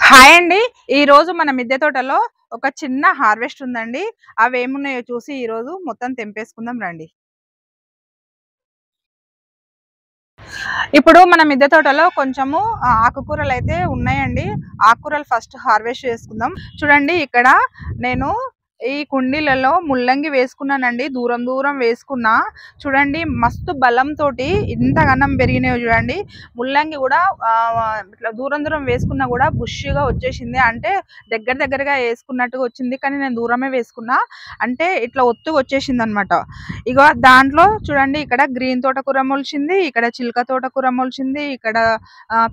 Hi అండి. ఈరోజు మన మిద్దె తోటలో ఒక చిన్న హార్వెస్ట్ ఉందండి. అవేమున్నాయో చూసి ఈరోజు మొత్తం తెంపేసుకుందాం రండి. ఇప్పుడు మన మిద్దె తోటలో కొంచెము ఆకుకూరలైతే ఉన్నాయండి. ఆకుకూరలు ఫస్ట్ హార్వెస్ట్ చేసుకుందాం. చూడండి ఇక్కడ నేను ఈ కుండీలలో ముల్లంగి వేసుకున్నానండి. దూరం దూరం వేసుకున్నా. చూడండి మస్తు బలంతోటి ఇంతగనం పెరిగినాయో చూడండి. ముల్లంగి కూడా ఇట్లా దూరం దూరం వేసుకున్నా కూడా బుష్గా వచ్చేసింది. అంటే దగ్గరగా వేసుకున్నట్టుగా వచ్చింది. కానీ నేను దూరమే వేసుకున్నా. అంటే ఇట్లా ఒత్తుగా వచ్చేసింది అనమాట. ఇగో దాంట్లో చూడండి ఇక్కడ గ్రీన్ తోటకూర మొలిచింది, ఇక్కడ చిలక తోటకూర మొలిచింది, ఇక్కడ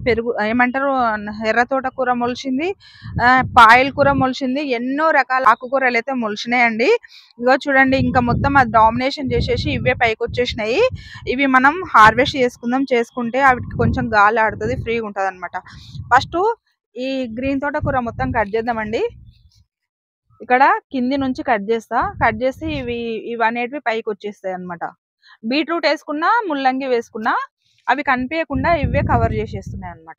పెరుగు ఏమంటారు ఎర్ర తోటకూర మొలిచింది, పాయల కూర మొలిచింది. ఎన్నో రకాల ఆకుకూరలు అయితే మొలిచినాయండి. ఇగో చూడండి ఇంకా మొత్తం అది డామినేషన్ చేసేసి ఇవే పైకి వచ్చేసినాయి. ఇవి మనం హార్వెస్ట్ చేసుకుంటే వాటికి కొంచెం గాలి ఆడుతుంది, ఫ్రీగా ఉంటుంది అనమాట. ఫస్ట్ ఈ గ్రీన్ తోటకూర మొత్తం కట్ చేద్దామండి. ఇక్కడ కింది నుంచి కట్ చేసి ఇవి అనేటివి పైకి వచ్చేస్తాయి అనమాట. బీట్రూట్ వేసుకున్నా, ముల్లంగి వేసుకున్నా అవి కనిపించకుండా ఇవే కవర్ చేసేస్తున్నాయి అనమాట.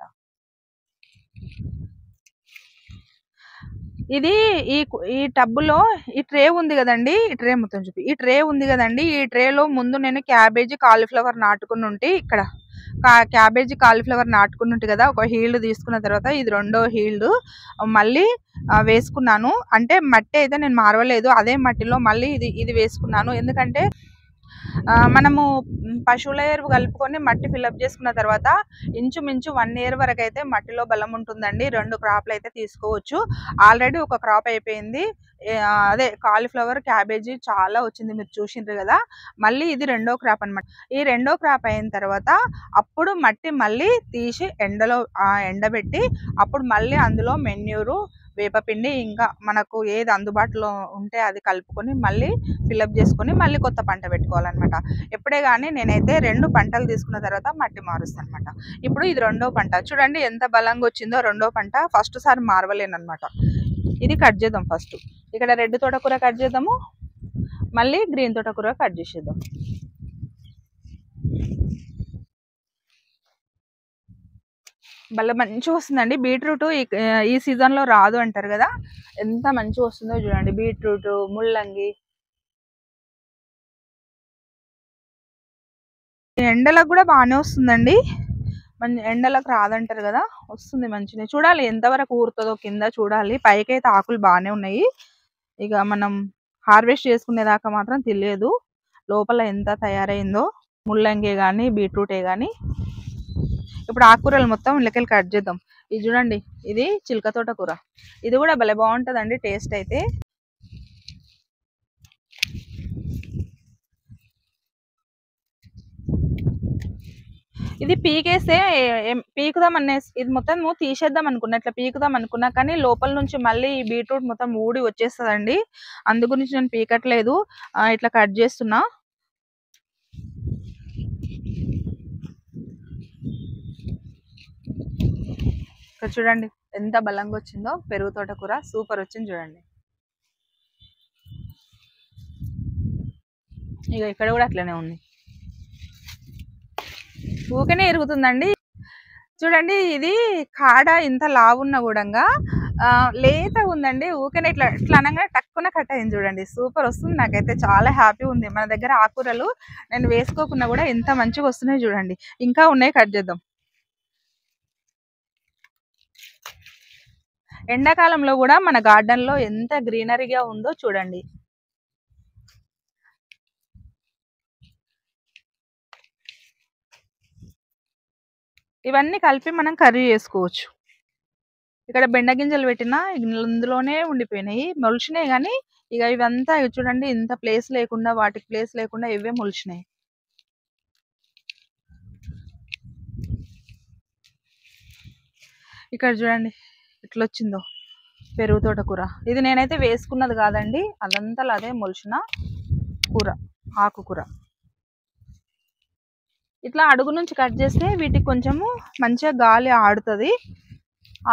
ఇది ఈ టబ్బులో ఈ ట్రే ఉంది కదండి, ఈ ట్రే మొత్తం చూపి, ఈ ట్రే ఉంది కదండి, ఈ ట్రేలో ముందు నేను క్యాబేజీ కాలీఫ్లవర్ నాటుకుని ఉంటే ఇక్కడ క్యాబేజీ కాలీఫ్లవర్ నాటుకుని ఉంటే కదా, ఒక హీల్డ్ తీసుకున్న తర్వాత ఇది రెండో హీల్డ్ మళ్ళీ వేసుకున్నాను. అంటే మట్టి అయితే నేను మారవలేదు, అదే మట్టిలో మళ్ళీ ఇది వేసుకున్నాను. ఎందుకంటే మనము పశువుల ఎరువు కలుపుకొని మట్టి ఫిల్అప్ చేసుకున్న తర్వాత ఇంచుమించు 1 year వరకు అయితే మట్టిలో బలం ఉంటుందండి. 2 క్రాప్లు అయితే తీసుకోవచ్చు. ఆల్రెడీ ఒక క్రాప్ అయిపోయింది, అదే కాలీఫ్లవర్ క్యాబేజీ చాలా వచ్చింది, మీరు చూసిండ్రు కదా. మళ్ళీ ఇది రెండో క్రాప్ అనమాట. ఈ రెండో క్రాప్ అయిన తర్వాత అప్పుడు మట్టి మళ్ళీ తీసి ఎండబెట్టి అప్పుడు మళ్ళీ అందులో మెన్యూరు, వేపపిండి, ఇంకా మనకు ఏది అందుబాటులో ఉంటే అది కలుపుకొని మళ్ళీ ఫిల్అప్ చేసుకొని మళ్ళీ కొత్త పంట పెట్టుకోవాలన్నమాట. ఎప్పుడే కానీ నేనైతే 2 పంటలు తీసుకున్న తర్వాత మట్టి మారుస్తాను అనమాట. ఇప్పుడు ఇది రెండో పంట. చూడండి ఎంత బలంగా వచ్చిందో రెండో పంట. ఫస్ట్ సారి మారవలేనమాట. ఇది కట్ చేద్దాం. ఫస్ట్ ఇక్కడ రెడ్ తోటకూర కట్ చేద్దాము, మళ్ళీ గ్రీన్ తోటకూర కట్ చేసేద్దాం. భలే మంచిగా వస్తుందండి బీట్రూట్. ఈ సీజన్లో రాదు అంటారు కదా, ఎంత మంచిగా వస్తుందో చూడండి. బీట్రూట్, ముల్లంగి ఎండలకు కూడా బాగానే వస్తుందండి. ఎండలకు రాదంటారు కదా, వస్తుంది మంచిగా. చూడాలి ఎంతవరకు ఊరుతుందో కింద చూడాలి. పైకైతే ఆకులు బాగానే ఉన్నాయి. ఇక మనం హార్వెస్ట్ చేసుకునేదాకా మాత్రం తెలియదు లోపల ఎంత తయారైందో. ముల్లంగి కానీ బీట్రూటే కానీ. ఇప్పుడు ఆకుకూరలు మొత్తం లెక్కలు కట్ చేద్దాం. ఇది చూడండి, ఇది చిలక తోటకూర. ఇది కూడా భలే బాగుంటుందండి టేస్ట్ అయితే. ఇది పీకేస్తే ఇది మొత్తం తీసేద్దాం అనుకున్నా, ఇట్లా పీకుదాం అనుకున్నా, కానీ లోపల నుంచి మళ్ళీ ఈ బీట్రూట్ మొత్తం ఊడి వచ్చేస్తుందండి. అందు గురించి నేను పీకట్లేదు, ఇట్లా కట్ చేస్తున్నా. ఇక్కడ చూడండి ఎంత బలంగా వచ్చిందో పెరుగు తోటకూర. సూపర్ వచ్చింది చూడండి. ఇక ఇక్కడ కూడా అట్లనే ఉంది, ఊకనే ఎరుగుతుందండి. చూడండి ఇది కాడ ఇంత లావున్న కూడా లేతగా ఉందండి. ఊకనే ఇట్లా అనగా టక్కున కట్ అయింది చూడండి. సూపర్ వస్తుంది. నాకైతే చాలా హ్యాపీ ఉంది. మన దగ్గర ఆకుకూరలు నేను వేసుకోకున్నా కూడా ఎంత మంచిగా వస్తున్నాయి చూడండి. ఇంకా ఉన్నాయి, కట్ చేద్దాం. ఎండాకాలంలో కూడా మన గార్డెన్ లో ఎంత గ్రీనరీగా ఉందో చూడండి. ఇవన్నీ కలిపి మనం కర్రీ చేసుకోవచ్చు. ఇక్కడ బెండ గింజలు పెట్టినా ఇందులోనే ఉండిపోయినాయి, మొలిచినాయి. కానీ ఇక ఇవంతా చూడండి, ఇంత ప్లేస్ లేకుండా, వాటికి ప్లేస్ లేకుండా ఇవే మొలిచినాయి. ఇక్కడ చూడండి ఎట్లా వచ్చిందో పెరుగు తోటకూర. ఇది నేనైతే వేసుకున్నది కాదండి, అదంతా అదే మొలిచిన కూర, ఆకుకూర. ఇట్లా అడుగు నుంచి కట్ చేస్తే వీటికి కొంచెము మంచిగా గాలి ఆడుతుంది,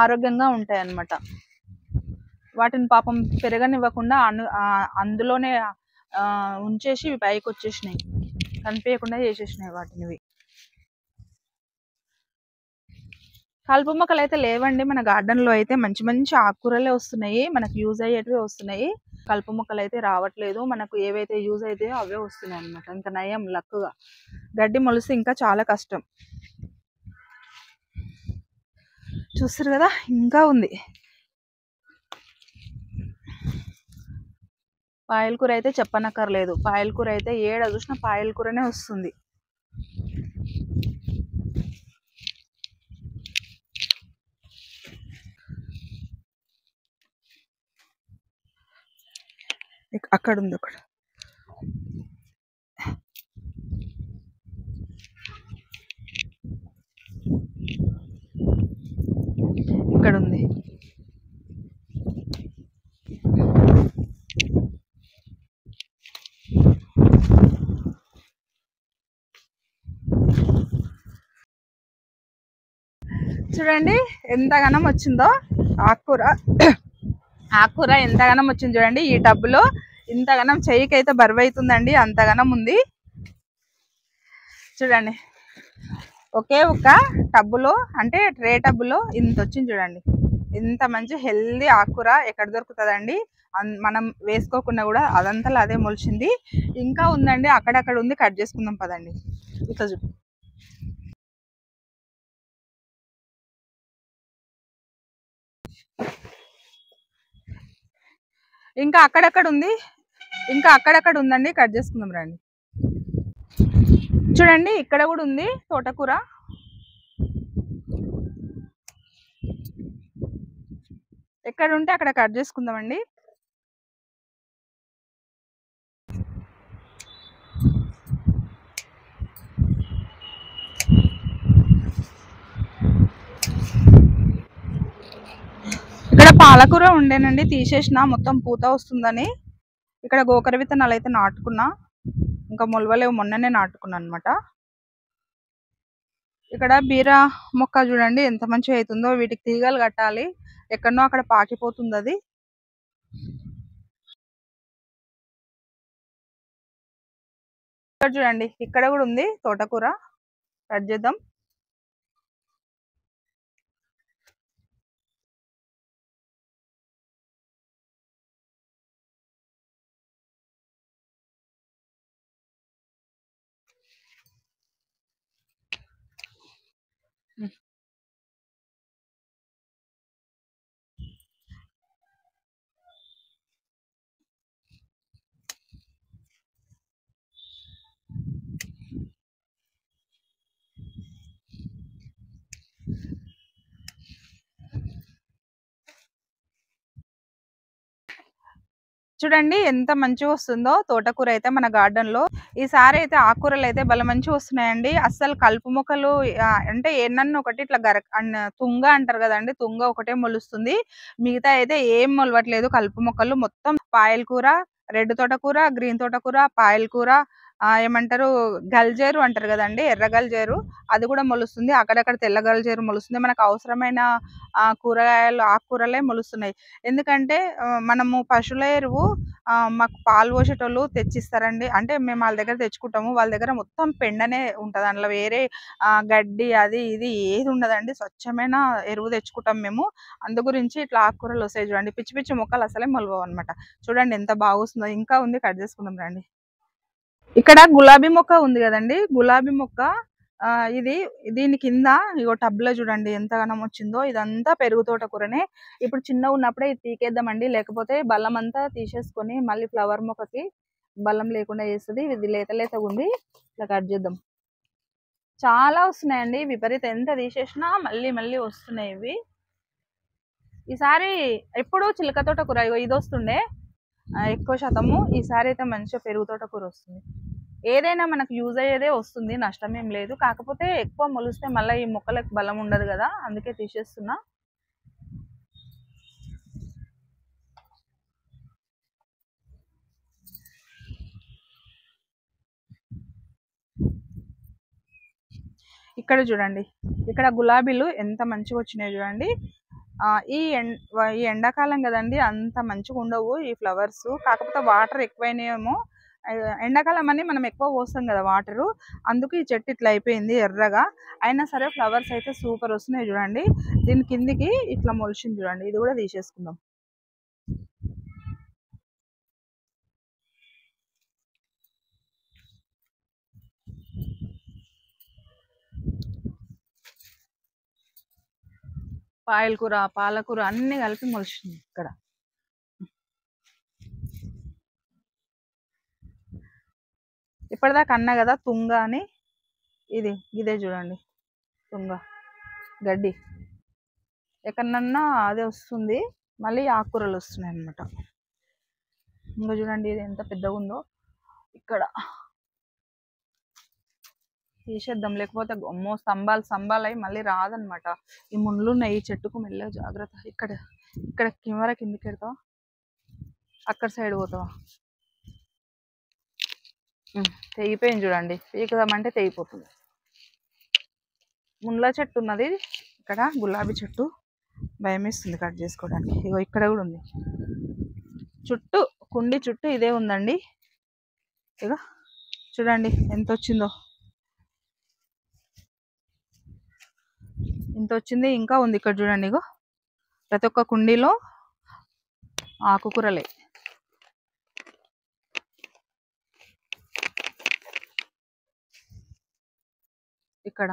ఆరోగ్యంగా ఉంటాయి అన్నమాట. వాటిని పాపం పెరగనివ్వకుండా అందులోనే ఉంచేసి పైకి వచ్చేసినాయి, కనిపించకుండా చేసేసినాయి వాటిని. కలుపు మొక్కలు అయితే లేవండి మన గార్డెన్ లో. అయితే మంచి మంచి ఆకుకూరలే వస్తున్నాయి, మనకు యూజ్ అయ్యేటివి వస్తున్నాయి. కలుపు మొక్కలు అయితే రావట్లేదు, మనకు ఏవైతే యూజ్ అవుతాయో అవే వస్తున్నాయి అనమాట. ఇంకా నయం లక్కుగా. గడ్డి మొలిస్తే ఇంకా చాలా కష్టం. చూస్తారు కదా, ఇంకా ఉంది. పాయల కూర అయితే చెప్పనక్కర్లేదు. పాయల కూర అయితే ఏడ చూసినా పాయల కూరనే వస్తుంది. అక్కడ ఉంది ఒకటి. ఇక్కడ ఉంది. చూడండి ఎంతగానం వచ్చిందో ఆకుకూర. ఆకుకూర ఎంతగానం వచ్చింది చూడండి. ఈ టబ్బులో ఇంతగానం చెయ్యికి అయితే బరువు అవుతుందండి, అంతగానం ఉంది. చూడండి ఒకే ఒక టబ్బులో, అంటే ట్రే టబ్బులో ఇంత వచ్చింది చూడండి. ఇంత మంచి హెల్దీ ఆకుకూర ఎక్కడ దొరుకుతుందండి? మనం వేసుకోకుండా కూడా అదంతా అదే మొలిచింది. ఇంకా ఉందండి, అక్కడక్కడ ఉంది, కట్ చేసుకుందాం పదండి. ఇట్లా చూడు. ఇంకా అక్కడక్కడ ఉంది, ఇంకా అక్కడక్కడ ఉందండి, కట్ చేసుకుందాం రండి. చూడండి ఇక్కడ కూడా ఉంది తోటకూర. ఎక్కడ ఉంటే అక్కడ కట్ చేసుకుందామండి. ఇక్కడ పాలకూర ఉండేనండి, తీసేసిన, మొత్తం పూత వస్తుందని. ఇక్కడ గోకర విత్తనాలు అయితే నాటుకున్నా, ఇంకా మొలవలేవు, మొన్ననే నాటుకున్నా అనమాట. ఇక్కడ బీర మొక్క చూడండి ఎంత మంచిగా అవుతుందో. వీటికి తీగలు కట్టాలి, ఎక్కడనో అక్కడ పాకిపోతుంది అది. ఇక్కడ చూడండి ఇక్కడ కూడా ఉంది తోటకూర, కట్ చేద్దాం. చూడండి ఎంత మంచిగా వస్తుందో తోటకూర అయితే మన గార్డెన్ లో. ఈసారి అయితే ఆకుకూరలు అయితే భలే మంచిగా వస్తున్నాయండి. అస్సలు కలుపు మొక్కలు అంటే ఏనన్నా ఒకటి ఇట్లా తుంగ అంటారు కదండి, తుంగ ఒకటే మొలుస్తుంది, మిగతా అయితే ఏం మొలవట్లేదు కలుపు మొక్కలు. మొత్తం పాయల కూర, రెడ్ తోటకూర, గ్రీన్ తోటకూర, పాయల కూర, ఏమంటారు గల్జేరు అంటారు కదండి, ఎర్ర గల్జేరు, అది కూడా మొలుస్తుంది. అక్కడక్కడ తెల్ల గల్జేరు మొలుస్తుంది. మనకు అవసరమైన కూరగాయలు ఆకుకూరలే మొలుస్తున్నాయి. ఎందుకంటే మనము పశువుల ఎరువు మాకు పాలు పోసేటోళ్ళు తెచ్చిస్తారండి. అంటే మేము వాళ్ళ దగ్గర తెచ్చుకుంటాము. వాళ్ళ దగ్గర మొత్తం పెండనే ఉంటుంది, అందులో వేరే గడ్డి అది ఇది ఏది ఉండదండి. స్వచ్ఛమైన ఎరువు తెచ్చుకుంటాం మేము. అందు గురించి ఇట్లా ఆకుకూరలు వస్తాయి చూడండి. పిచ్చి పిచ్చి మొక్కలు అసలే మొలవవు అనమాట. చూడండి ఎంత బాగుస్తుందో. ఇంకా ఉంది, కట్ చేసుకుందాం రండి. ఇక్కడ గులాబీ మొక్క ఉంది కదండి, గులాబీ మొక్క ఇది దీని కింద ఇగో టబ్లో చూడండి ఎంతగానం వచ్చిందో. ఇదంతా పెరుగు తోటకూరనే. ఇప్పుడు చిన్నగా ఉన్నప్పుడే ఇది తీకేద్దామండి, లేకపోతే బలం అంతా తీసేసుకొని మళ్ళీ ఫ్లవర్ మొక్కకి బలం లేకుండా చేస్తుంది. ఇది లేత లేతగా ఉంది, ఇట్లా కట్ చేద్దాం. చాలా వస్తున్నాయండి విపరీత, ఎంత తీసేసినా మళ్ళీ మళ్ళీ వస్తున్నాయి ఇవి. ఈసారి ఎప్పుడు చిలక తోటకూర ఇది వస్తుండే ఎక్కువ శాతము. ఈసారి అయితే మంచిగా పెరుగు తోటకూర వస్తుంది. ఏదైనా మనకు యూజ్ అయ్యేదే వస్తుంది, నష్టం ఏం లేదు. కాకపోతే ఎక్కువ మొలిస్తే మళ్ళీ ఈ మొక్కలకు బలం ఉండదు కదా, అందుకే తీసేస్తున్నా. ఇక్కడ చూడండి ఇక్కడ గులాబీలు ఎంత మంచిగా వచ్చినాయి చూడండి. ఈ ఎండాకాలం కదండి, అంత మంచిగా ఉండవు ఈ ఫ్లవర్స్. కాకపోతే వాటర్ ఎక్కువైనాయేమో ఎండాకాలం అని మనం ఎక్కువ పోస్తాం కదా వాటరు, అందుకు ఈ చెట్టు ఇట్లా అయిపోయింది ఎర్రగా. అయినా సరే ఫ్లవర్స్ అయితే సూపర్ వస్తున్నాయి చూడండి. దీని కిందికి ఇట్లా మొలిచింది చూడండి, ఇది కూడా తీసేసుకుందాం. పాయలకూర, పాలకూర అన్ని కలిపి మొలిచింది ఇక్కడ. ఇప్పటిదాకా అన్నా కదా తుంగ అని, ఇదే చూడండి తుంగ గడ్డి. ఎక్కడన్నా అదే వస్తుంది, మళ్ళీ ఆకుకూరలు వస్తున్నాయి అన్నమాట. ఇంకా చూడండి ఇది ఎంత పెద్దగా ఉందో. ఇక్కడ తీసేద్దాం, లేకపోతే అమ్మో స్తంభాలు అయి మళ్ళీ రాదనమాట. ఈ ముళ్ళు ఉన్నాయి ఈ చెట్టుకు, మెల్లగా జాగ్రత్త. ఇక్కడ కెమెరా కిందికి పెడతావా, అక్కడ సైడ్ పోతావా? తెగిపోయింది చూడండి, పీకుదామంటే తెగిపోతుంది. ముళ్ళ చెట్టు ఉన్నది ఇక్కడ, గులాబీ చెట్టు, భయమేస్తుంది కట్ చేసుకోవడానికి. ఇగో ఇక్కడ కూడా ఉంది చుట్టూ, కుండి చుట్టూ ఇదే ఉందండి. ఇక చూడండి ఎంత వచ్చిందో, ఇంత వచ్చింది. ఇంకా ఉంది ఇక్కడ చూడండి. ఇగో ప్రతి ఒక్క కుండీలో ఆకుకూరలే. ఇక్కడ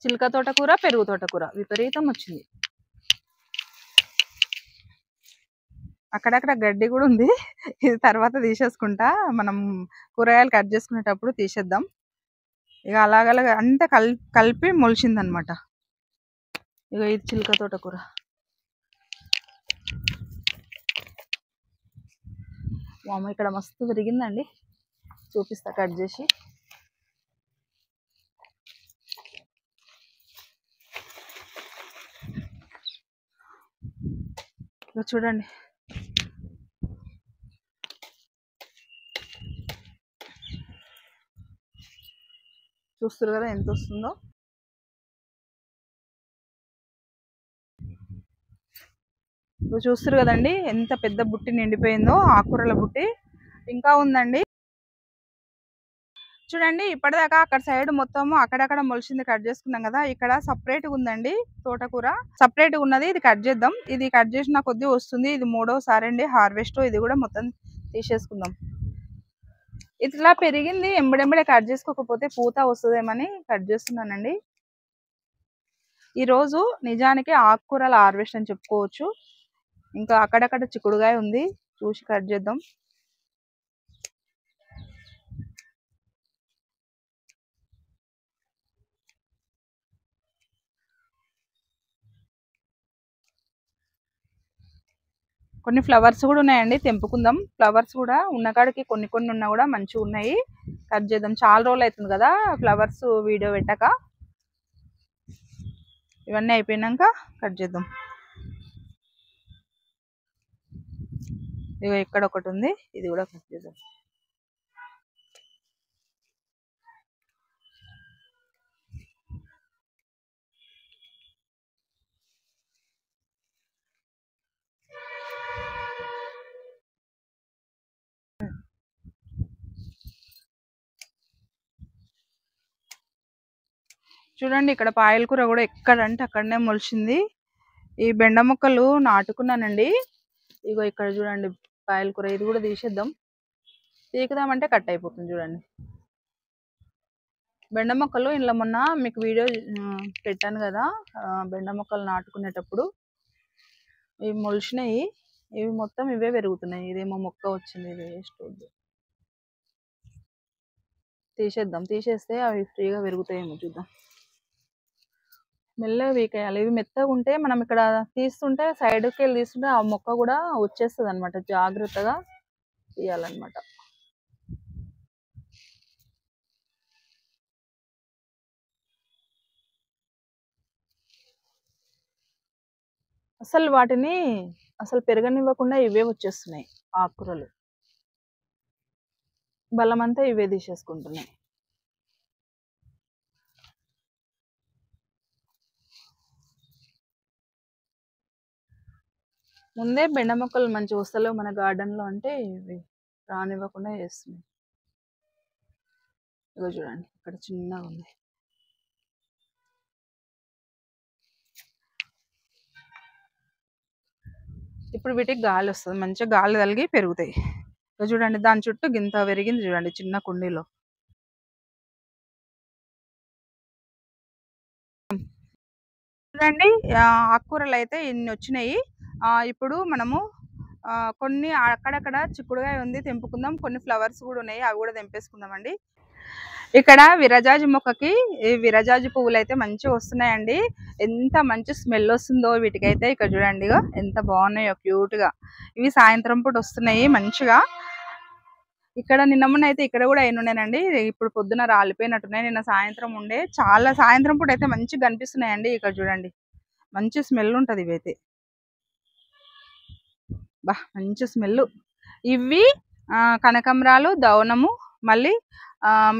చిలక తోటకూర, పెరుగు తోటకూర విపరీతం వచ్చింది. అక్కడక్కడ గడ్డి కూడా ఉంది, ఇది తర్వాత తీసేసుకుంటా. మనం కూరగాయలు కట్ చేసుకునేటప్పుడు తీసేద్దాం. ఇక అలాగలాగా అంతా కలిపి మొలిచింది అనమాట. ఇక ఇది చిలక తోటకూర. వామ ఇక్కడ మస్తు పెరిగిందండి, చూపిస్తా కట్ చేసి. ఇక చూడండి చూస్తారు కదా ఎంత వస్తుందో. ఇప్పుడు చూస్తారు కదండి ఎంత పెద్ద బుట్టి నిండిపోయిందో, ఆకుకూరల బుట్టి ఇంకా ఉందండి. చూడండి ఇప్పటిదాకా అక్కడ సైడ్ మొత్తము అక్కడక్కడ మొలిచింది కట్ చేసుకున్నాం కదా, ఇక్కడ సపరేట్గా ఉందండి తోటకూర, సపరేట్గా ఉన్నది. ఇది కట్ చేద్దాం. ఇది కట్ చేసిన కొద్దీ వస్తుంది. ఇది 3వసారి అండి హార్వెస్ట్. ఇది కూడా మొత్తం తీసేసుకుందాం. ఇట్లా పెరిగింది, ఎంబడెంబడే కట్ చేసుకోకపోతే పూత వస్తుందేమని కట్ చేస్తున్నానండి. ఈరోజు నిజానికి ఆకుకూరల హార్వెస్ట్ అని చెప్పుకోవచ్చు. ఇంకా అక్కడక్కడ చిక్కుడుగాయ ఉంది, చూసి కట్ చేద్దాం. కొన్ని ఫ్లవర్స్ కూడా ఉన్నాయండి, తెంపుకుందాం. ఫ్లవర్స్ కూడా ఉన్న కాడికి కొన్ని ఉన్నా కూడా మంచిగా ఉన్నాయి, కట్ చేద్దాం. చాలా రోజులు అవుతుంది కదా ఫ్లవర్స్ వీడియో పెట్టాక. ఇవన్నీ అయిపోయినాక కట్ చేద్దాం. ఇక ఇక్కడ ఒకటి ఉంది, ఇది కూడా కట్ చేద్దాం. చూడండి ఇక్కడ పాయలకూర కూడా ఎక్కడంటే అక్కడనే మొలిచింది. ఈ బెండ మొక్కలు నాటుకున్నానండి. ఇగో ఇక్కడ చూడండి పాయలకూర, ఇది కూడా తీసేద్దాం. తీకుదామంటే కట్ అయిపోతుంది చూడండి. బెండ మొక్కలు ఇంట్లో మొన్న మీకు వీడియో పెట్టాను కదా, బెండ మొక్కలు నాటుకునేటప్పుడు ఇవి మొలిచినాయి. ఇవి మొత్తం ఇవే పెరుగుతున్నాయి. ఇదేమో మొక్క వచ్చింది, ఇది వేస్ట్ వద్దు, తీసేద్దాం. తీసేస్తే అవి ఫ్రీగా పెరుగుతాయేమో చూద్దాం. మెల్లగా వీకేయాలి. ఇవి మెత్తగా ఉంటే మనం ఇక్కడ తీస్తుంటే, సైడ్కి వెళ్ళి తీస్తుంటే ఆ మొక్క కూడా వచ్చేస్తుంది అనమాట. జాగ్రత్తగా తీయాలన్నమాట. అసలు వాటిని పెరగనివ్వకుండా ఇవే వచ్చేస్తున్నాయి ఆకుకూరలు, బలమంతా ఇవే తీసేసుకుంటున్నాయి. ముందే బెండ మొక్కలు మంచిగా వస్తలేవు మన గార్డెన్లో అంటే ఇవి రానివ్వకుండా చేస్తుంది. ఇగో చూడండి ఇక్కడ చిన్నగా ఉంది. ఇప్పుడు వీటికి గాలి వస్తుంది, మంచిగా గాలి తగిలి పెరుగుతాయి. ఇగో చూడండి దాని చుట్టూ గింత పెరిగింది చూడండి చిన్న కుండీలో. చూడండి ఆకుకూరలు అయితే ఇన్ని వచ్చినాయి. ఇప్పుడు మనము కొన్ని అక్కడక్కడ చిక్కుడుగాయ ఉంది తెంపుకుందాం, కొన్ని ఫ్లవర్స్ కూడా ఉన్నాయి అవి కూడా తెంపేసుకుందామండి. ఇక్కడ విరజాజి మొక్కకి ఈ విరజాజి పువ్వులు అయితే మంచిగా వస్తున్నాయండి. ఎంత మంచి స్మెల్ వస్తుందో వీటికైతే. ఇక్కడ చూడండి ఎంత బాగున్నాయో క్యూట్గా. ఇవి సాయంత్రం పూట వస్తున్నాయి మంచిగా. ఇక్కడ నిన్న మొన్న అయితే ఇక్కడ కూడా అయినున్నానండి, ఇప్పుడు పొద్దున రాలిపోయినట్టున్నాయి. నిన్న సాయంత్రం ఉండే చాలా సాయంత్రం పూట అయితే మంచిగా కనిపిస్తున్నాయండి. ఇక్కడ చూడండి మంచి స్మెల్ ఉంటుంది ఇవైతే, బా మంచి స్మెల్. ఇవి కనకంబరాలు, దవనము, మళ్ళీ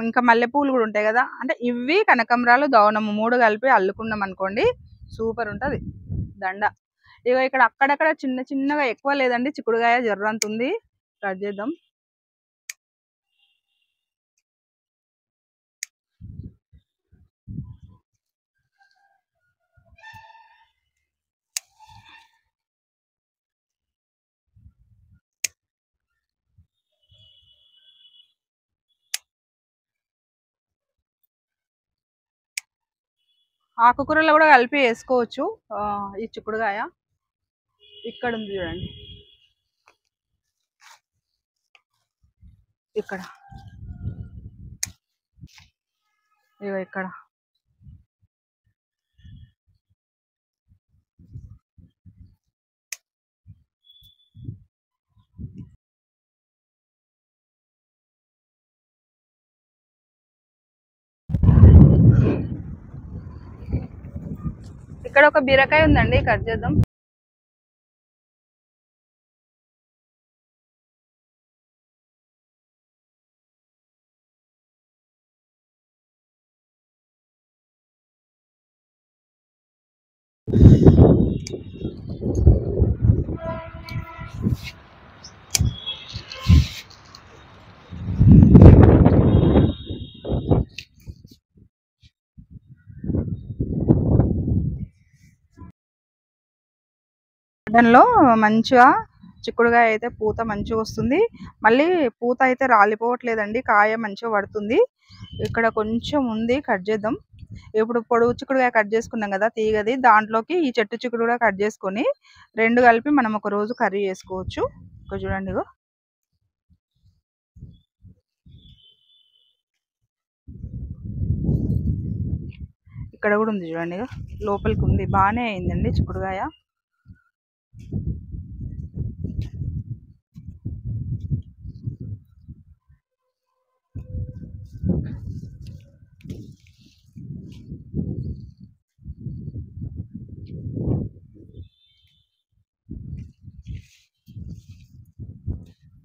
ఇంకా మల్లెపూలు కూడా ఉంటాయి కదా, అంటే ఇవి కనకంబరాలు, దవనము 3 కలిపి అల్లుకున్నాం అనుకోండి సూపర్ ఉంటుంది దండ. ఇక ఇక్కడ అక్కడక్కడ చిన్న చిన్నగా, ఎక్కువ లేదండి చిక్కుడుగాయ జర్రంత ఉంది. కట్ చేద్దాం. ఆకుకూరలో కూడా కలిపి వేసుకోవచ్చు ఈ చిక్కుడుగాయ. ఇక్కడ ఉంది చూడండి, ఇక్కడ ఇగో ఇక్కడ ఇక్కడ ఒక బీరకాయ ఉందండి, కట్ చేద్దాం. గార్డెన్లో మంచిగా చిక్కుడుగాయ అయితే పూత మంచిగా వస్తుంది. మళ్ళీ పూత అయితే రాలిపోవట్లేదండి, కాయ మంచిగా పడుతుంది. ఇక్కడ కొంచెం ఉంది, కట్ చేద్దాం. ఇప్పుడు పొడుగు చిక్కుడుగాయ కట్ చేసుకున్నాం కదా తీగది, దాంట్లోకి ఈ చెట్టు చిక్కుడు కూడా కట్ చేసుకొని 2 కలిపి మనం ఒక రోజు కర్రీ చేసుకోవచ్చు. ఇక్కడ చూడండి ఇక్కడ కూడా ఉంది చూడండి, లోపలికి ఉంది. బాగానే అయిందండి చిక్కుడుగాయ.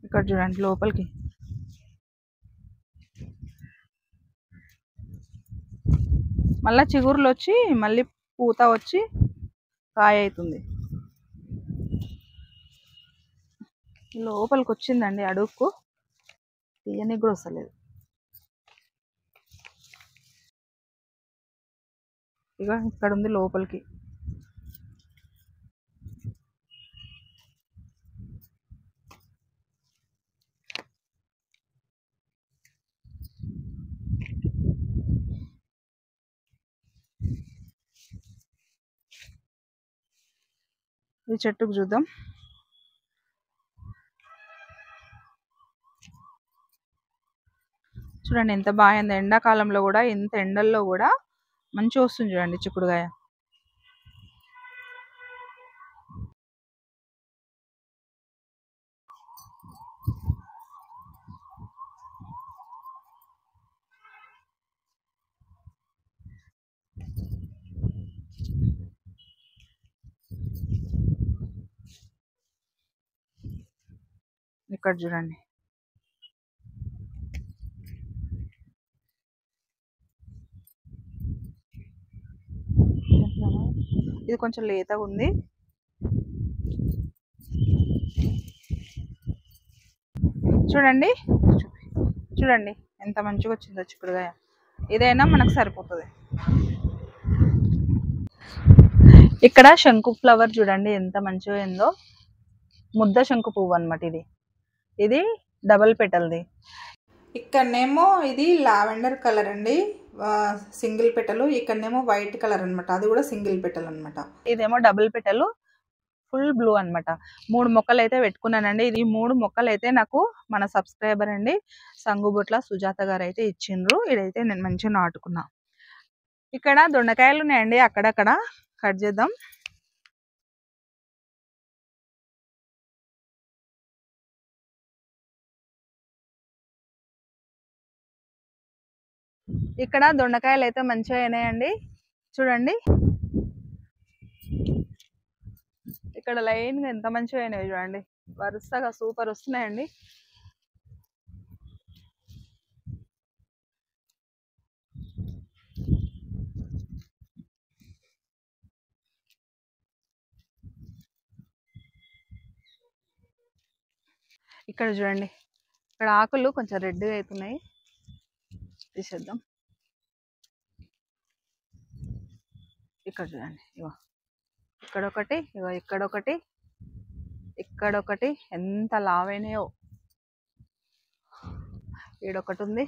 ఇక్కడ చూడండి లోపలికి మళ్ళీ చిగురులు వచ్చి మళ్ళీ పూత వచ్చి కాయ అవుతుంది. లోపలికి వచ్చిందండి, అడుగుకు తీయనికి కూడా వస్తలేదు. ఇక ఇక్కడ ఉంది లోపలికి. ఈ చెట్టుకు చూద్దాం. చూడండి ఎంత బాగుంది, ఎండాకాలంలో కూడా ఇంత ఎండల్లో కూడా మంచిగా వస్తుంది చూడండి చిక్కుడుగాయ. ఇక్కడ చూడండి ఇది కొంచెం లేతగా ఉంది. చూడండి చూడండి ఎంత మంచిగా వచ్చిందో చిక్కుడుకాయ. ఇదైనా మనకు సరిపోతుంది. ఇక్కడ శంకు ఫ్లవర్ చూడండి ఎంత మంచిగా అయిందో. ముద్ద శంకు పువ్వు అనమాట ఇది. ఇది డబల్ పెటల్ది. ఇక్కడనేమో ఇది లావెండర్ కలర్ అండి, సింగిల్ పెటలు. ఇక్కడనేమో వైట్ కలర్ అనమాట, అది కూడా సింగిల్ పెటల్ అనమాట. ఇదేమో డబుల్ పెటలు ఫుల్ బ్లూ అనమాట. 3 మొక్కలు అయితే పెట్టుకున్నానండి. ఇది 3 మొక్కలు అయితే నాకు మన సబ్స్క్రైబర్ అండి సంగుబొట్ల సుజాత గారు అయితే ఇచ్చిండ్రు. ఇదైతే నేను మంచిగా నాటుకున్నా. ఇక్కడ దొండకాయలు ఉన్నాయండి, అక్కడక్కడ కట్ చేద్దాం. ఇక్కడ దొండకాయలు అయితే మంచిగా అయినాయండి చూడండి. ఇక్కడ లైన్ గా ఎంత మంచిగా అయినాయి చూడండి, వరుసగా సూపర్ వస్తున్నాయండి. ఇక్కడ చూడండి, ఇక్కడ ఆకులు కొంచెం రెడ్గా అవుతున్నాయి, తీసేద్దాం. ఇక్కడ చూడండి, ఇగో ఇక్కడొకటి, ఇగో ఇక్కడొకటి, ఇక్కడొకటి, ఎంత లావైనాయో. ఈడొకటి ఉంది.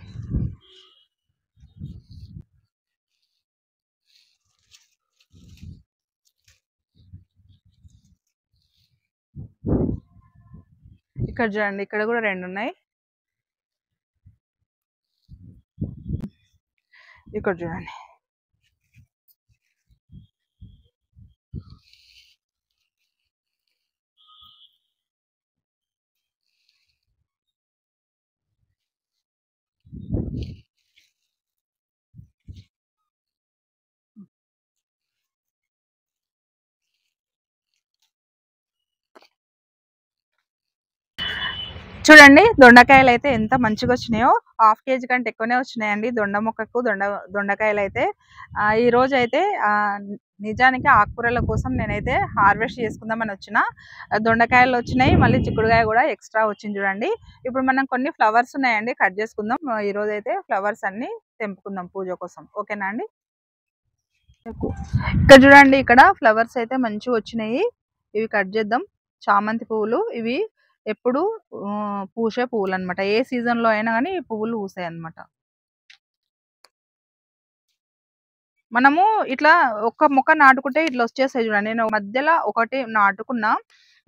ఇక్కడ చూడండి, ఇక్కడ కూడా 2 ఉన్నాయి. ఇక్కడ చూడండి, చూడండి దొండకాయలు అయితే ఎంత మంచిగా వచ్చినాయో. 1/2 కేజీ కంటే ఎక్కువనే వచ్చినాయండి దొండ మొక్కకు దొండకాయలు అయితే. ఈ రోజు అయితే నిజానికి ఆకుకూరల కోసం నేనైతే హార్వెస్ట్ చేసుకుందామని వచ్చిన. దొండకాయలు వచ్చినాయి, మళ్ళీ చిక్కుడుకాయ కూడా ఎక్స్ట్రా వచ్చింది చూడండి. ఇప్పుడు మనం కొన్ని ఫ్లవర్స్ ఉన్నాయండి, కట్ చేసుకుందాం. ఈ రోజు అయితే ఫ్లవర్స్ అన్ని తెంపుకుందాం పూజ కోసం, ఓకేనా అండి. ఇక్కడ చూడండి, ఇక్కడ ఫ్లవర్స్ అయితే మంచిగా వచ్చినాయి. ఇవి కట్ చేద్దాం. చామంతి పువ్వులు, ఇవి ఎప్పుడు పూసే పువ్వులు అనమాట. ఏ సీజన్ లో అయినా కానీ ఈ పువ్వులు పూసాయి అనమాట. మనము ఇట్లా ఒక్క మొక్క నాటుకుంటే ఇట్లా వచ్చేస్తాయి చూడండి. నేను మధ్యలో ఒకటి నాటుకున్నా.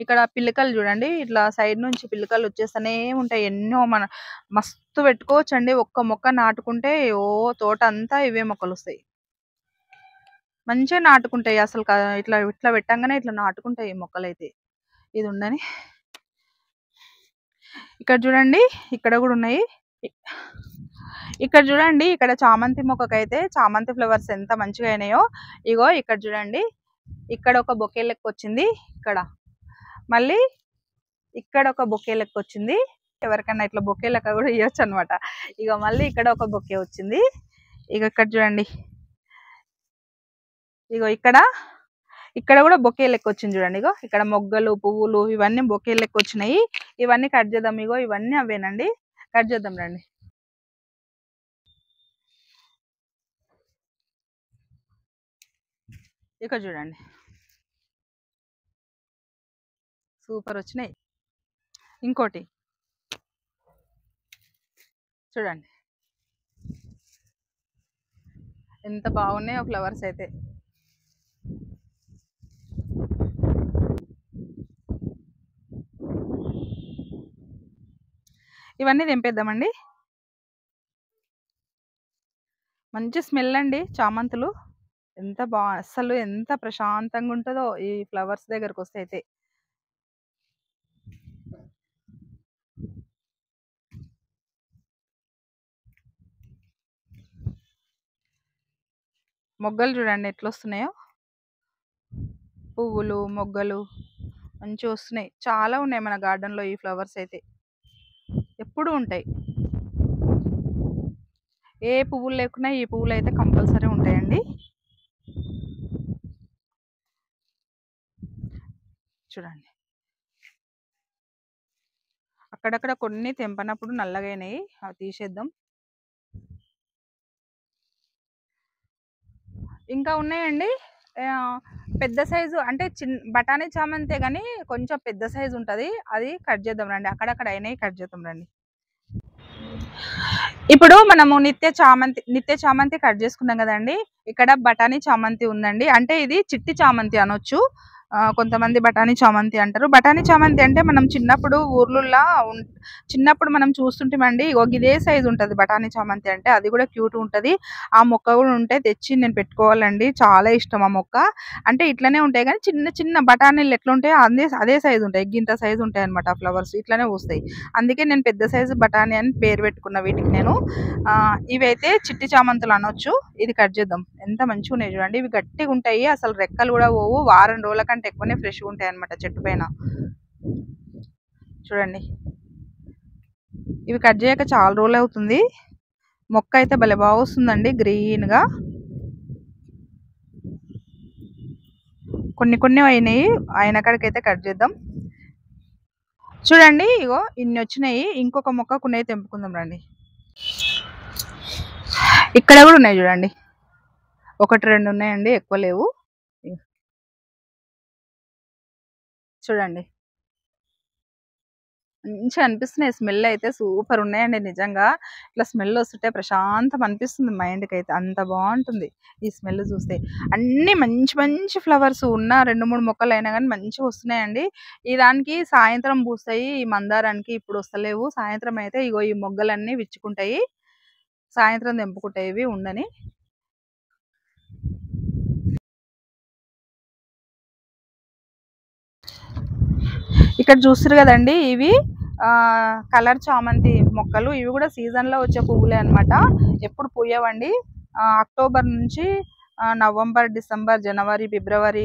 ఇక్కడ పిల్లకలు చూడండి, ఇట్లా సైడ్ నుంచి పిల్లకలు వచ్చేస్తూనే ఉంటాయి. ఎన్నో మస్తు పెట్టుకోవచ్చండి. ఒక్క మొక్క నాటుకుంటే ఓ తోట అంతా ఇవే మొక్కలు వస్తాయి. మంచిగా నాటుకుంటాయి అసలు. ఇట్లా ఇట్లా పెట్టంగానే ఇట్లా నాటుకుంటాయి ఈ మొక్కలు అయితే. ఇది ఉండని. ఇక్కడ చూడండి, ఇక్కడ కూడా ఉన్నాయి. ఇక్కడ చూడండి, ఇక్కడ చామంతి మొక్కకైతే చామంతి ఫ్లవర్స్ ఎంత మంచిగా అయినాయో. ఇగో ఇక్కడ చూడండి, ఇక్కడ ఒక బొకే లెక్క వచ్చింది. ఇక్కడ మళ్ళీ ఇక్కడ ఒక బొకే లెక్క వచ్చింది. ఎవరికైనా ఇట్లా బొకే లెక్క కూడా ఇవ్వచ్చు అనమాట. ఇక మళ్ళీ ఇక్కడ ఒక బొకే వచ్చింది. ఇక ఇక్కడ చూడండి, ఇగో ఇక్కడ కూడా బొకే లెక్క వచ్చింది చూడండి. ఇగో ఇక్కడ మొగ్గలు పువ్వులు ఇవన్నీ బొకే లెక్క వచ్చినాయి. ఇవన్నీ కట్ చేద్దాం. ఇగో ఇవన్నీ అవేనండి, కట్ చేద్దాం రండి. ఇక్కడ చూడండి, సూపర్ వచ్చినాయి. ఇంకోటి చూడండి, ఎంత బాగున్నాయో ఫ్లవర్స్ అయితే. ఇవన్నీ తెంపేద్దామండి. మంచి స్మెల్ అండి చామంతులు. ఎంత అసలు ఎంత ప్రశాంతంగా ఉంటుందో ఈ ఫ్లవర్స్ దగ్గరకు వస్తే అయితే. మొగ్గలు చూడండి ఎట్లా వస్తున్నాయో. పువ్వులు మొగ్గలు మంచిగా వస్తున్నాయి. చాలా ఉన్నాయి మన గార్డెన్లో ఈ ఫ్లవర్స్ అయితే, ఎప్పుడు ఉంటాయి. ఏ పువ్వులు లేకున్నా ఈ పువ్వులు అయితే కంపల్సరీ ఉంటాయండి. చూడండి, అక్కడక్కడ కొన్ని తెంపనప్పుడు నల్లగైనాయి, అవి తీసేద్దాం. ఇంకా ఉన్నాయండి. పెద్ద సైజు అంటే బఠానీ చామంతే గానీ కొంచెం పెద్ద సైజు ఉంటది. అది కట్ చేద్దాం రండి. అక్కడక్కడ అయినయి కట్ చేద్దాం రండి. ఇప్పుడు మనము నిత్య చామంతి కట్ చేసుకున్నాం కదండి. ఇక్కడ బఠానీ చామంతి ఉందండి. అంటే ఇది చిట్టి చామంతి అనొచ్చు. కొంతమంది బఠానీ చామంతి అంటారు. బఠానీ చామంతి అంటే మనం చిన్నప్పుడు ఊర్లుల్లా చిన్నప్పుడు మనం చూస్తుంటామండి. ఇదే సైజు ఉంటది బఠానీ చామంతి అంటే. అది కూడా క్యూట్ ఉంటది. ఆ మొక్క కూడా ఉంటే తెచ్చి నేను పెట్టుకోవాలండి. చాలా ఇష్టం ఆ మొక్క. అంటే ఇట్లనే ఉంటాయి కానీ చిన్న చిన్న బఠానీలు ఎట్లుంటాయో అదే సైజు ఉంటాయి. గింత సైజు ఉంటాయి అనమాట ఫ్లవర్స్. ఇట్లనే వస్తాయి. అందుకే నేను పెద్ద సైజు బఠానీ అని పేరు పెట్టుకున్న వీటికి నేను. ఇవైతే చిట్టి చామంతులు అనొచ్చు. ఇది కట్ చేద్దాం. ఎంత మంచిగా ఉన్నాయి చూడండి. ఇవి గట్టిగా ఉంటాయి. అసలు రెక్కలు కూడా పోవు. వారం రోజుల కంటే ఎక్కువనే ఫ్రెష్గా ఉంటాయి అనమాట చెట్టు పైన. చూడండి, ఇవి కట్ చేయక చాలా రోజులు అవుతుంది. మొక్క అయితే భలే బాగా వస్తుందండి గ్రీన్ గా. కొన్ని అయినాయి. అయిన కాడికైతే కట్ చేద్దాం. చూడండి, ఇగో ఇన్ని వచ్చినాయి. ఇంకొక మొక్క కొన్ని తెంపుకుందాం రండి. ఇక్కడ కూడా ఉన్నాయి చూడండి. 1, 2 ఉన్నాయండి, ఎక్కువ లేవు. చూడండి, మంచిగా అనిపిస్తున్నాయి. స్మెల్ అయితే సూపర్ ఉన్నాయండి నిజంగా. ఇట్లా స్మెల్ వస్తుంటే ప్రశాంతం అనిపిస్తుంది మైండ్కి అయితే. అంత బాగుంటుంది ఈ స్మెల్ చూస్తే. అన్ని మంచి మంచి ఫ్లవర్స్ ఉన్న 2, 3 మొక్కలు అయినా కానీ మంచిగా వస్తున్నాయండి. ఈ దానికి సాయంత్రం పూస్తాయి. ఈ మందారానికి ఇప్పుడు వస్తలేవు. సాయంత్రం అయితే ఇగో ఈ మొగ్గలన్నీ విచ్చుకుంటాయి. సాయంత్రం తెంపుకుంటాయి ఇవి ఉండని. ఇక్కడ చూస్తారు కదండి, ఇవి కలర్ చామంతి మొక్కలు. ఇవి కూడా సీజన్లో వచ్చే పువ్వులే అనమాట. ఎప్పుడు పూయవండి. అక్టోబర్ నుంచి నవంబర్, డిసెంబర్, జనవరి, ఫిబ్రవరి,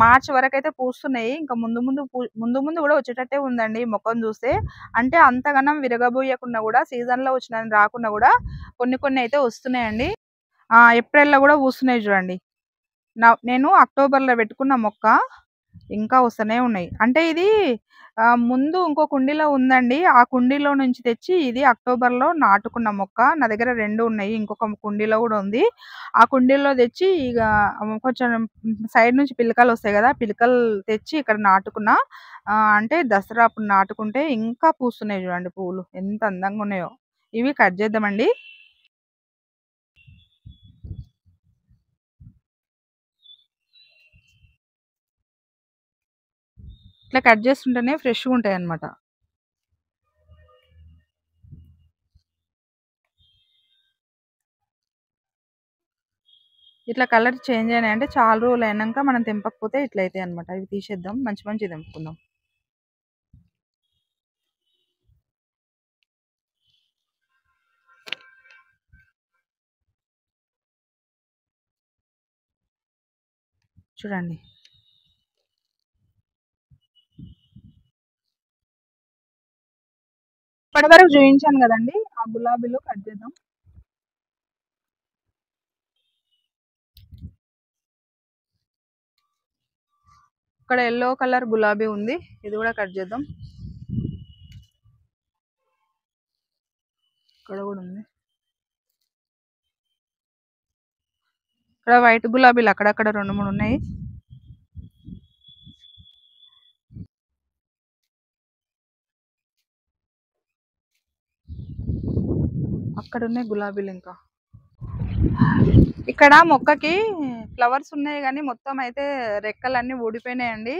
మార్చ్ వరకు అయితే పూస్తున్నాయి. ఇంకా ముందు కూడా వచ్చేటట్టే ఉందండి మొక్కను చూస్తే. అంటే అంతగానం విరగబోయకుండా కూడా, సీజన్లో వచ్చిన రాకుండా కూడా కొన్ని అయితే వస్తున్నాయండి. ఏప్రిల్లో కూడా పూస్తున్నాయి చూడండి. నేను అక్టోబర్లో పెట్టుకున్న మొక్క ఇంకా వస్తూనే ఉన్నాయి. అంటే ఇది ముందు ఇంకో కుండీలో ఉందండి. ఆ కుండీలో నుంచి తెచ్చి ఇది అక్టోబర్లో నాటుకున్న మొక్క. నా దగ్గర 2 ఉన్నాయి. ఇంకొక కుండీలో కూడా ఉంది. ఆ కుండీలో తెచ్చి ఇక కొంచెం సైడ్ నుంచి పిలకలు వస్తాయి కదా, పిలకలు తెచ్చి ఇక్కడ నాటుకున్నా. అంటే దసరా అప్పుడు నాటుకుంటే ఇంకా పూస్తున్నాయి చూడండి పువ్వులు. ఎంత అందంగా ఉన్నాయో. ఇవి కట్ చేద్దామండి. ఇట్లా కట్ చేస్తుంటేనే ఫ్రెష్గా ఉంటాయి అన్నమాట. ఇట్లా కలర్ చేంజ్ అయినాయి అంటే చాలా రోజులు అయినాక మనం తెంపకపోతే ఇట్లయితాయి అనమాట. ఇవి తీసేద్దాం, మంచి తెంపుకుందాం. చూడండి, ఇప్పటివరకు చూపించాను కదండి, ఆ గులాబీలు కట్ చేద్దాం. ఇక్కడ ఎల్లో కలర్ గులాబీ ఉంది. ఇది కూడా కట్ చేద్దాం. ఇక్కడ కూడా ఉంది. ఇక్కడ వైట్ గులాబీలు అక్కడక్కడ 2, 3 ఉన్నాయి. అక్కడ ఉన్నాయి గులాబీలు. ఇంకా ఇక్కడ మొక్కకి ఫ్లవర్స్ ఉన్నాయి కానీ మొత్తం అయితే రెక్కలన్నీ ఊడిపోయినాయండి.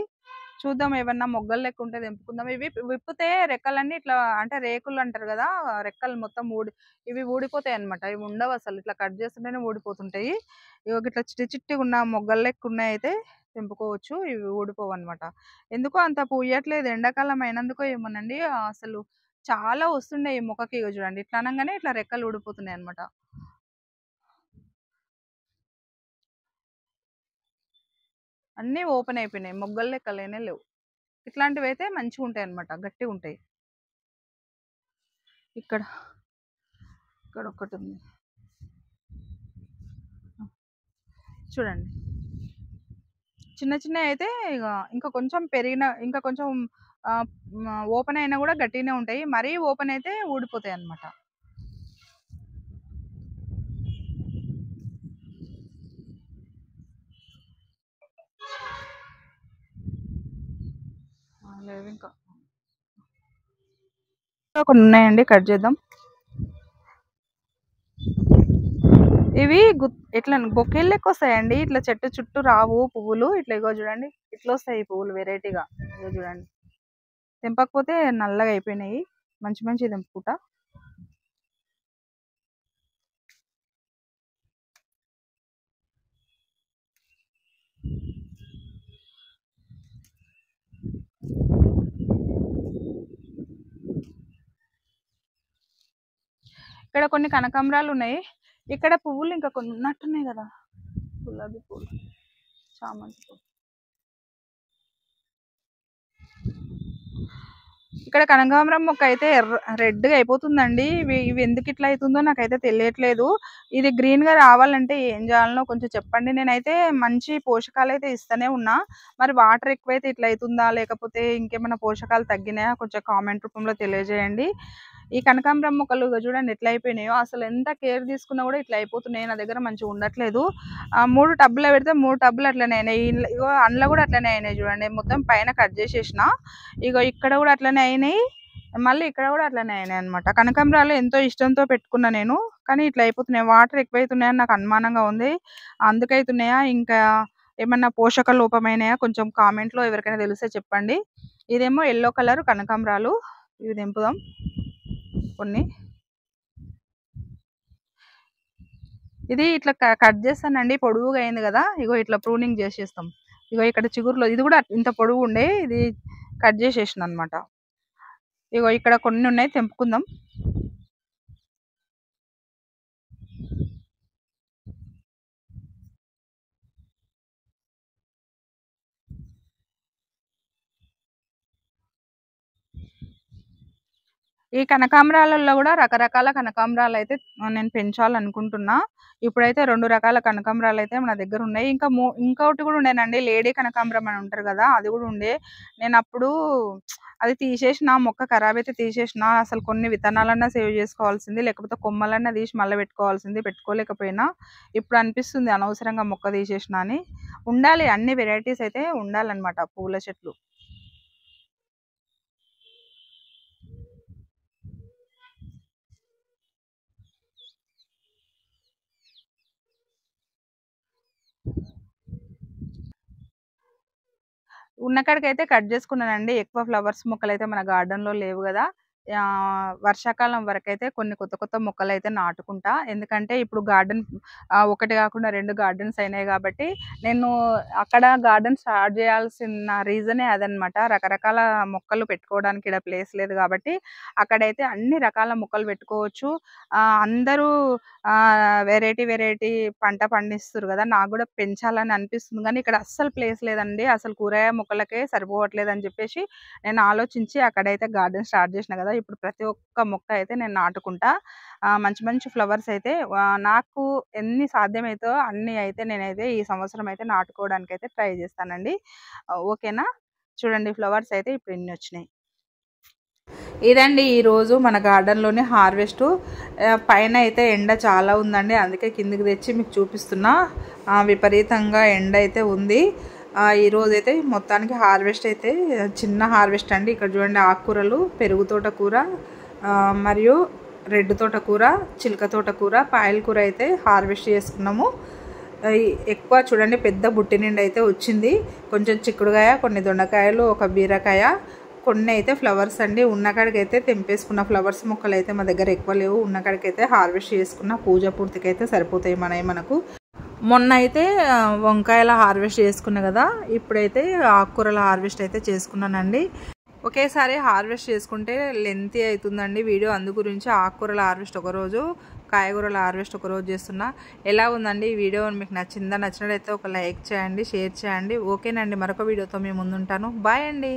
చూద్దాం, ఏమన్నా మొగ్గలు లెక్క ఉంటే తెంపుకుందాం. ఇవి విప్పితే రెక్కలన్నీ ఇట్లా, అంటే రేకులు అంటారు కదా, రెక్కలు మొత్తం ఇవి ఊడిపోతాయి అనమాట. ఇవి ఉండవు అసలు. ఇట్లా కట్ చేస్తుంటేనే ఊడిపోతుంటాయి. ఇవి ఇట్లా చిట్టిగా ఉన్న మొగ్గలు లెక్క ఉన్నాయి అయితే తెంపుకోవచ్చు. ఇవి ఊడిపోవు అనమాట. ఎందుకో అంత పూయట్లేదు, ఎండాకాలం అయినందుకో ఏమోనండి. అసలు చాలా వస్తుండే ఈ మొక్కకి. ఇగో చూడండి, ఇట్లా అనగానే ఇట్లా రెక్కలు ఊడిపోతున్నాయి అనమాట. అన్నీ ఓపెన్ అయిపోయినాయి. మొగ్గలు లెక్క లేనే లేవు. ఇట్లాంటివి అయితే మంచిగా ఉంటాయి అనమాట, గట్టిగా ఉంటాయి. ఇక్కడ ఇక్కడ ఒకటి ఉంది చూడండి. చిన్న అయితే ఇక ఇంకా కొంచెం ఓపెన్ అయినా కూడా గట్టిగానే ఉంటాయి, మరీ ఓపెన్ అయితే ఊడిపోతాయి అన్నమాట. లేవు ఇంకా కొన్ని ఉన్నాయండి, కట్ చేద్దాం. ఇవి ఇట్లా బొకేలు లెక్క వస్తాయండి, ఇట్లా చెట్టు చుట్టూ రావు పువ్వులు. ఇట్లా ఇగో చూడండి, ఇట్లా వస్తాయి పువ్వులు వెరైటీగా. ఇగో చూడండి, తెంపకపోతే నల్లగా అయిపోయినాయి. మంచి మంచి తెంపుకుంటా. ఇక్కడ కొన్ని కనకాంబరాలు ఉన్నాయి. ఇక్కడ పువ్వులు ఇంకా కొన్ని ఉన్నట్టున్నాయి కదా, గులాబీ పూలు, చామంతి పూలు. ఇక్కడ కనకాంబరం మొక్క అయితే రెడ్గా అయిపోతుందండి. ఇవి ఎందుకు ఇట్లా అవుతుందో నాకైతే తెలియట్లేదు. ఇది గ్రీన్ గా రావాలంటే ఏం చేయాలనో కొంచెం చెప్పండి. నేనైతే మంచి పోషకాలు అయితే ఇస్తూనే ఉన్నా, మరి వాటర్ ఎక్కువైతే ఇట్లా అవుతుందా లేకపోతే ఇంకేమైనా పోషకాలు తగ్గినాయా కొంచెం కామెంట్ రూపంలో తెలియజేయండి. ఈ కనకాంబరం మొక్కలు చూడండి ఎట్లా అయిపోయినాయో, అసలు ఎంత కేర్ తీసుకున్నా కూడా ఇట్లా అయిపోతున్నాయి. నా దగ్గర మంచిగా ఉండట్లేదు. 3 టబ్బులో పెడితే 3 టబ్బులు అట్లనే అయినాయి. ఇగో అందులో కూడా అట్లనే అయినాయి చూడండి. మొత్తం పైన కట్ చేసేసిన, ఇగో ఇక్కడ కూడా అట్లనే అయినాయి, మళ్ళీ ఇక్కడ కూడా అట్లనే అయినాయి అనమాట. కనకాంబరాలు ఎంతో ఇష్టంతో పెట్టుకున్నా నేను, కానీ ఇట్లా అయిపోతున్నాయి. వాటర్ ఎక్కువైతున్నాయని నాకు అనుమానంగా ఉంది. అందుకైతున్నాయా ఇంకా ఏమన్నా పోషక లోపమైనాయా కొంచెం కామెంట్లో ఎవరికైనా తెలిస్తే చెప్పండి. ఇదేమో ఎల్లో కలర్ కనకాంబరాలు, ఇవి తెంపుదాం కొన్ని. ఇది ఇట్లా కట్ చేస్తానండి, పొడువుగా అయింది కదా, ఇగో ఇట్లా ప్రూనింగ్ చేసేస్తాం. ఇగో ఇక్కడ చిగురులో ఇది కూడా ఇంత పొడుగు ఉండే, ఇది కట్ చేసేసిన అనమాట. ఇగో ఇక్కడ కొన్ని ఉన్నాయి, తెంపుకుందాం. ఈ కనకాంబరాలలో కూడా రకరకాల కనకాంబరాలు అయితే నేను పెంచాలనుకుంటున్నా. ఇప్పుడైతే 2 రకాల కనకాంబరాలు అయితే మన దగ్గర ఉన్నాయి. ఇంకా ఇంకొకటి కూడా ఉండేనండి, లేడీ కనకాంబరం అని ఉంటారు కదా, అది కూడా ఉండే. నేను అప్పుడు అది తీసేసిన, మొక్క ఖరాబ్ అయితే తీసేసిన. అసలు కొన్ని విత్తనాలన్నా సేవ్ చేసుకోవాల్సింది, లేకపోతే కొమ్మలన్నా తీసి మళ్ళీ పెట్టుకోవాల్సింది, పెట్టుకోలేకపోయినా. ఇప్పుడు అనిపిస్తుంది అనవసరంగా మొక్క తీసేసిన అని. ఉండాలి, అన్ని వెరైటీస్ అయితే ఉండాలన్నమాట పూల చెట్లు. ఉన్న కాడికైతే కట్ చేసుకున్నానండి. ఎక్కువ ఫ్లవర్స్ మొక్కలైతే మన గార్డెన్‌లో లేవు గదా. వర్షాకాలం వరకైతే కొన్ని కొత్త కొత్త మొక్కలైతే నాటుకుంటా. ఎందుకంటే ఇప్పుడు గార్డెన్ ఒకటి కాకుండా 2 గార్డెన్స్ అయినాయి కాబట్టి, నేను అక్కడ గార్డెన్ స్టార్ట్ చేయాల్సిన రీజనే అదనమాట. రకరకాల మొక్కలు పెట్టుకోవడానికి ఈడ ప్లేస్ లేదు కాబట్టి, అక్కడైతే అన్ని రకాల మొక్కలు పెట్టుకోవచ్చు. అందరూ వెరైటీ వెరైటీ పంట పండిస్తుర్రు గదా, నాకు గూడా పెంచాలని అనిపిస్తుంది గానీ, ఇక్కడ అస్సలు ప్లేస్ లేదండి. అసలు కూరగాయ మొక్కలకే సరిపోవట్లేదని చెప్పేసి నేను ఆలోచించి అక్కడైతే గార్డెన్ స్టార్ట్ చేసిన కదా. ఇప్పుడు ప్రతి ఒక్క మొక్క అయితే నేను నాటుకుంటా. మంచి మంచి ఫ్లవర్స్ అయితే నాకు ఎన్ని సాధ్యమైతో అన్ని అయితే నేనైతే ఈ సంవత్సరం అయితే నాటుకోవడానికైతే ట్రై చేస్తానండి. ఓకేనా? చూడండి ఫ్లవర్స్ అయితే ఇప్పుడు ఎన్ని వచ్చినాయి. ఇదండి ఈరోజు మన గార్డెన్లోనే హార్వెస్ట్. పైన అయితే ఎండ చాలా ఉందండి, అందుకే కిందికి తెచ్చి మీకు చూపిస్తున్నా. విపరీతంగా ఎండ అయితే ఉంది. ఈరోజు అయితే మొత్తానికి హార్వెస్ట్ అయితే చిన్న హార్వెస్ట్ అండి. ఇక్కడ చూడండి, ఆకుకూరలు, పెరుగు తోటకూర, మరియు రెడ్ తోటకూర, చిలక తోటకూర, పాయల కూర అయితే హార్వెస్ట్ చేసుకున్నాము. ఎక్కువ చూడండి పెద్ద బుట్టి నిండి అయితే వచ్చింది. కొంచెం చిక్కుడుకాయ, కొన్ని దొండకాయలు, ఒక బీరకాయ, కొన్ని అయితే ఫ్లవర్స్ అండి. ఉన్నకాడికైతే తెంపేసుకున్న ఫ్లవర్స్ మొక్కలు అయితే మా దగ్గర ఎక్కువ లేవు. ఉన్నకాడికైతే హార్వెస్ట్ చేసుకున్న పూజ పూర్తికైతే సరిపోతాయి మనకు. మొన్న అయితే వంకాయల హార్వెస్ట్ చేసుకున్నా కదా, ఇప్పుడైతే ఆకుకూరల హార్వెస్ట్ అయితే చేసుకున్నానండి. ఒకేసారి హార్వెస్ట్ చేసుకుంటే లెంతీ అవుతుందండి వీడియో, అందు గురించి ఆకుకూరల హార్వెస్ట్ ఒకరోజు, కాయగూరల హార్వెస్ట్ ఒకరోజు చేస్తున్నా. ఎలా ఉందండి ఈ వీడియో? మీకు నచ్చినట్లయితే ఒక లైక్ చేయండి, షేర్ చేయండి. ఓకేనండి, మరొక వీడియోతో మీ ముందుంటాను. బాయ్ అండి.